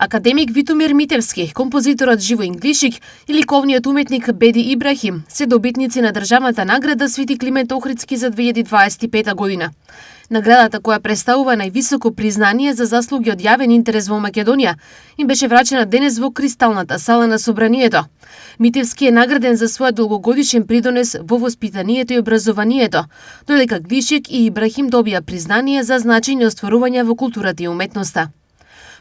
Академик Витомир Митевски, композиторот Живоин Глишик и ликовниот уметник Беди Ибрахим се добитници на државната награда Свети Климент Охридски за 2025 година. Наградата, која представува највисоко признание за заслуги од јавен интерес во Македонија, им беше врачена денес во Кристалната сала на Собранието. Митевски е награден за својот долгогодишен придонес во воспитанието и образованието, додека Глишик и Ибрахим добија признание за значајни остварувања во културата и уметноста.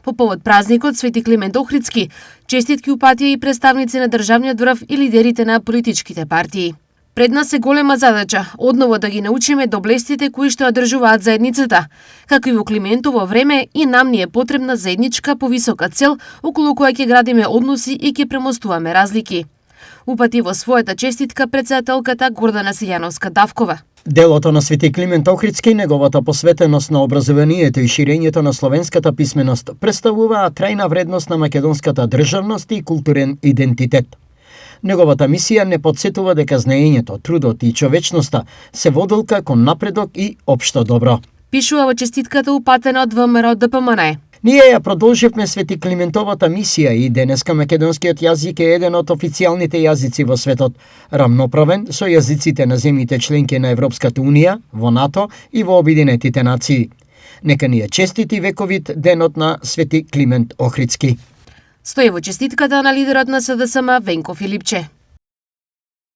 По повод празникот Свети Климент Охридски, честитки упатија и представници на државниот врв и лидерите на политичките партии. Пред нас е голема задача, одново да ги научиме доблестите кои што одржуваат заедницата. Како и во Климентово време, и нам ни е потребна заедничка повисока цел, околу која ќе градиме односи и ќе премостуваме разлики. Упати во својата честитка претседателката Гордана Силјановска-Давкова. Делото на Свети Климент Охридски и неговата посветеност на образованието и ширењето на словенската писменост представуваа трајна вредност на македонската државност и културен идентитет. Неговата мисија не подсетува дека знаењето, трудот и човечноста се водилка кон напредок и општо добро. Пишува во честитката упатена од ВМРО ДПМН. Ние ја продолживме Свети Климентовата мисија и денеска македонскиот јазик е еден од официјалните јазици во светот, рамноправен со јазиците на земјите членки на Европската Унија, во НАТО и во Обединетите нации. Нека ни е честит и вековит денот на Свети Климент Охридски. Стои во честитката на лидерот на СДСМ Венко Филипче.